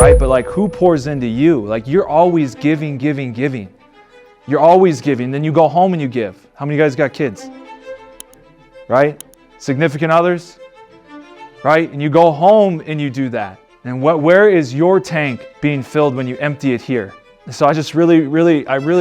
right? But like, who pours into you? Like, you're always giving, giving, giving. You're always giving. Then you go home and you give. How many of you guys got kids? Right? Significant others? Right? And you go home and you do that. And where is your tank being filled when you empty it here? So I just really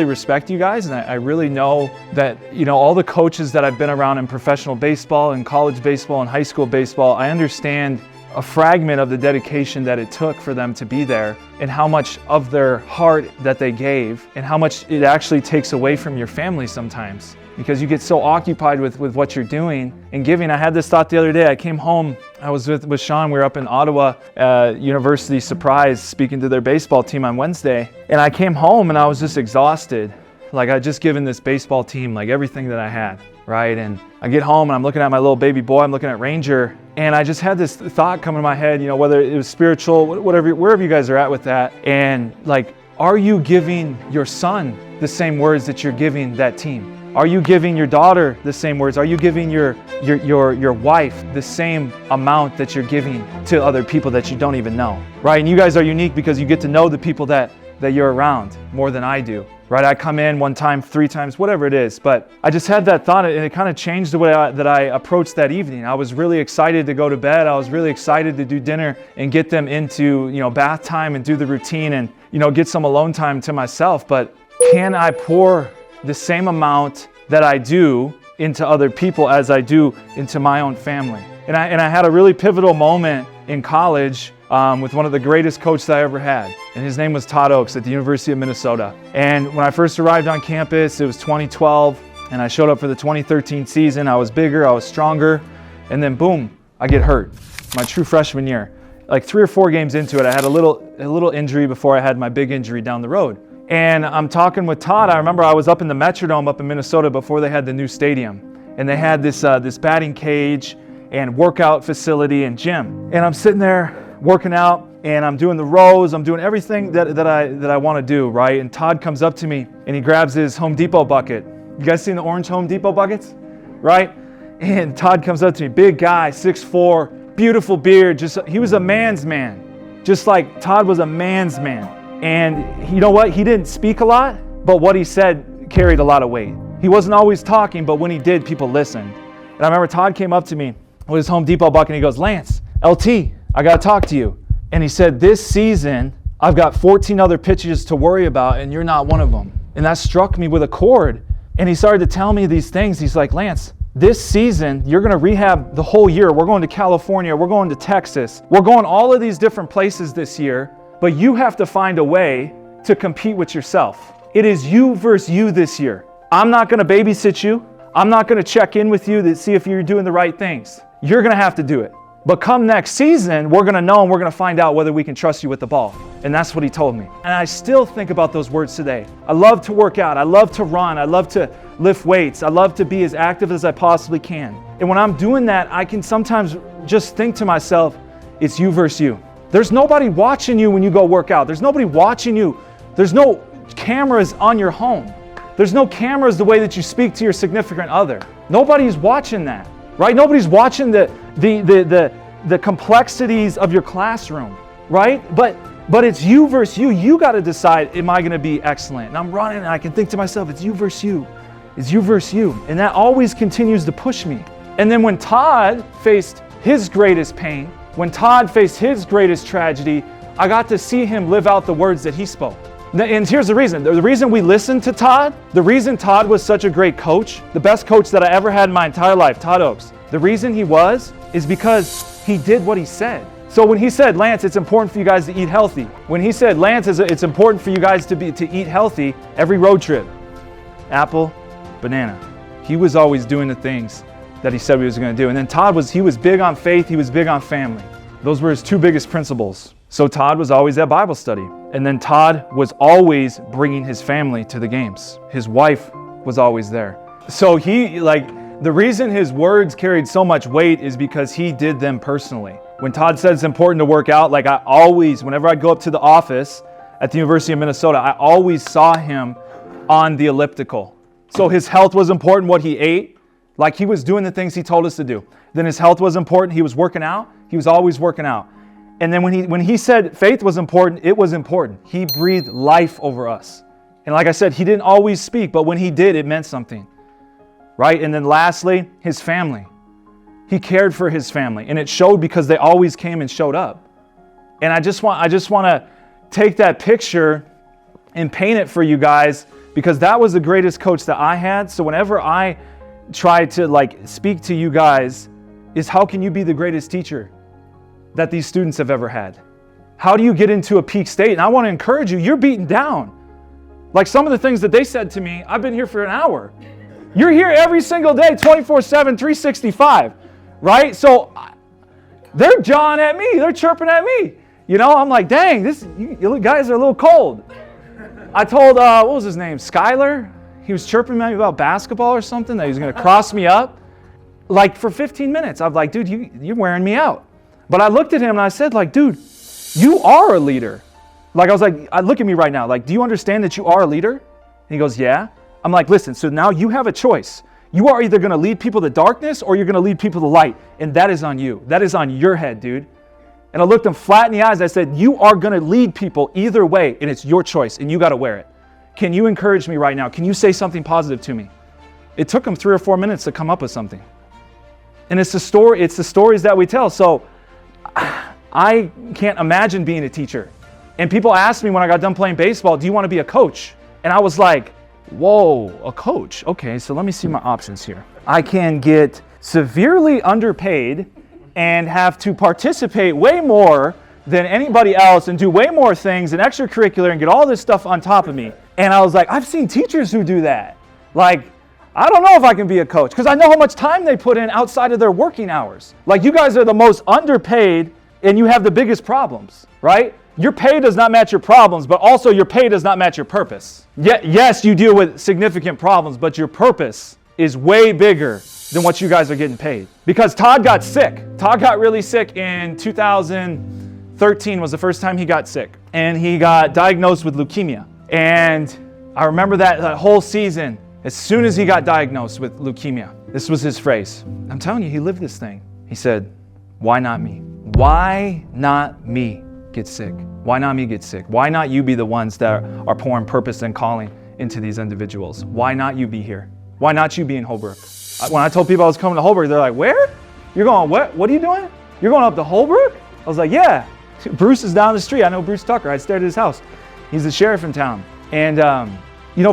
respect you guys, and I really know that, you know, all the coaches that I've been around in professional baseball and college baseball and high school baseball, I understand a fragment of the dedication that it took for them to be there, and how much of their heart that they gave, and how much it actually takes away from your family sometimes, because you get so occupied with what you're doing and giving. I had this thought the other day. I came home, I was with Sean, we were up in Ottawa, University Surprise, speaking to their baseball team on Wednesday, and I came home and I was just exhausted. Like, I'd just given this baseball team like everything that I had, right? And I get home and I'm looking at my little baby boy, I'm looking at Ranger, and I just had this thought come in my head, you know, whether it was spiritual, whatever, wherever you guys are at with that, and like, are you giving your son the same words that you're giving that team? Are you giving your daughter the same words? Are you giving your wife the same amount that you're giving to other people that you don't even know, right? And you guys are unique because you get to know the people that you're around more than I do, right? I come in one time, 3 times, whatever it is, but I just had that thought, and it kind of changed the way that I approached that evening. I was really excited to go to bed. I was really excited to do dinner and get them into, you know, bath time and do the routine and, you know, get some alone time to myself. But can I pour the same amount that I do into other people as I do into my own family? And I had a really pivotal moment in college with one of the greatest coaches I ever had. And his name was Todd Oakes at the University of Minnesota. And when I first arrived on campus, it was 2012, and I showed up for the 2013 season. I was bigger, I was stronger, and then boom, I get hurt. My true freshman year. Like 3 or 4 games into it, I had a little injury before I had my big injury down the road. And I'm talking with Todd. I remember I was up in the Metrodome up in Minnesota before they had the new stadium. And they had this batting cage and workout facility and gym. And I'm sitting there working out, and I'm doing the rows, I'm doing everything that I want to do, right? And Todd comes up to me and he grabs his Home Depot bucket. You guys seen the orange Home Depot buckets? Right? And Todd comes up to me, big guy, 6'4", beautiful beard, he was a man's man. Just like Todd was a man's man. And you know what? He didn't speak a lot, but what he said carried a lot of weight. He wasn't always talking, but when he did, people listened. And I remember Todd came up to me with his Home Depot bucket and he goes, "Lance, LT, I got to talk to you." And he said, "This season, I've got 14 other pitches to worry about, and you're not one of them." And that struck me with a chord. And he started to tell me these things. He's like, "Lance, this season, you're going to rehab the whole year. We're going to California. We're going to Texas. We're going all of these different places this year. But you have to find a way to compete with yourself. It is you versus you this year. I'm not going to babysit you. I'm not going to check in with you to see if you're doing the right things. You're going to have to do it. But come next season, we're going to know and we're going to find out whether we can trust you with the ball." And that's what he told me. And I still think about those words today. I love to work out. I love to run. I love to lift weights. I love to be as active as I possibly can. And when I'm doing that, I can sometimes just think to myself, it's you versus you. There's nobody watching you when you go work out. There's nobody watching you. There's no cameras on your home. There's no cameras the way that you speak to your significant other. Nobody's watching that, right? Nobody's watching the complexities of your classroom, right? But it's you versus you. You got to decide, am I going to be excellent? And I'm running and I can think to myself, it's you versus you. It's you versus you. And that always continues to push me. And then when Todd faced his greatest pain, when Todd faced his greatest tragedy, I got to see him live out the words that he spoke. And here's the reason. The reason we listened to Todd, the reason Todd was such a great coach, the best coach that I ever had in my entire life, Todd Oakes, the reason he is because he did what he said. So when he said, "Lance, it's important for you guys to eat healthy." When he said, "Lance, it's important for you guys to eat healthy," every road trip, apple, banana. He was always doing the things that he said he was going to do. And then Todd was big on faith. He was big on family. Those were his 2 biggest principles. So Todd was always at Bible study. And then Todd was always bringing his family to the games. His wife was always there. So the reason his words carried so much weight is because he did them personally. When Todd said it's important to work out, whenever I go up to the office at the University of Minnesota, I always saw him on the elliptical. So his health was important, what he ate. Like, he was doing the things he told us to do. Then his health was important. He was working out. He was always working out. And then when he said faith was important, it was important. He breathed life over us. And like I said, he didn't always speak, but when he did, it meant something. Right? And then lastly, his family. He cared for his family, and it showed because they always came and showed up. And I just want to take that picture and paint it for you guys, because that was the greatest coach that I had. So whenever I try to speak to you guys, is how can you be the greatest teacher that these students have ever had? How do you get into a peak state? And I want to encourage you, you're beaten down. Like some of the things that they said to me, I've been here for an hour. You're here every single day, 24/7, 365, right? So they're jawing at me, they're chirping at me. I'm like, dang, you guys are a little cold. I told, what was his name, Skyler? He was chirping at me about basketball or something, that he was going to cross me up. Like for 15 minutes, I'm like, dude, you're wearing me out. But I looked at him and I said, like, dude, you are a leader. Like, I was like, look at me right now. Like, do you understand that you are a leader? And he goes, yeah. I'm like, listen, so now you have a choice. You are either going to lead people to darkness or you're going to lead people to light. And that is on you. That is on your head, dude. And I looked him flat in the eyes. I said, you are going to lead people either way, and it's your choice, and you got to wear it. Can you encourage me right now? Can you say something positive to me? It took him 3 or 4 minutes to come up with something. And it's the stories that we tell. So I can't imagine being a teacher. And people asked me when I got done playing baseball, do you want to be a coach? And I was like, whoa, a coach. Okay, so let me see my options here. I can get severely underpaid and have to participate way more than anybody else and do way more things and extracurricular and get all this stuff on top of me. And I was like, I've seen teachers who do that. Like, I don't know if I can be a coach because I know how much time they put in outside of their working hours. Like, you guys are the most underpaid and you have the biggest problems, right? Your pay does not match your problems, but also your pay does not match your purpose. Yes, you deal with significant problems, but your purpose is way bigger than what you guys are getting paid. Because Todd got sick. Todd got really sick in 2013 was the first time he got sick. And he got diagnosed with leukemia. And I remember that whole season, as soon as he got diagnosed with leukemia, this was his phrase. I'm telling you, he lived this thing. He said, why not me? Why not me get sick? Why not me get sick? Why not you be the ones that are pouring purpose and calling into these individuals? Why not you be here? Why not you be in Holbrook? When I told people I was coming to Holbrook, they're like, where? You're going, what? What are you doing? You're going up to Holbrook? I was like, yeah. Bruce is down the street. I know Bruce Tucker. I stayed at his house. He's the sheriff in town. And,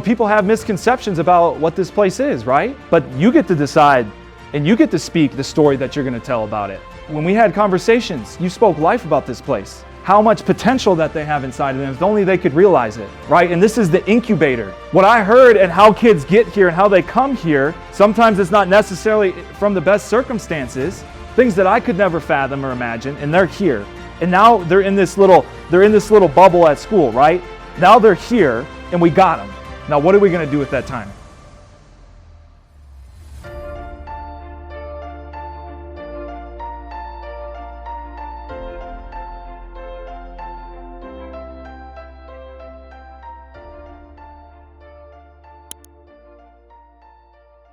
people have misconceptions about what this place is, right? But you get to decide and you get to speak the story that you're going to tell about it. When we had conversations, you spoke life about this place. How much potential that they have inside of them, if only they could realize it, right? And this is the incubator. What I heard and how kids get here and how they come here, sometimes it's not necessarily from the best circumstances, things that I could never fathom or imagine, and they're here. And now they're in this little bubble at school, right? Now they're here and we got them. Now what are we going to do with that time?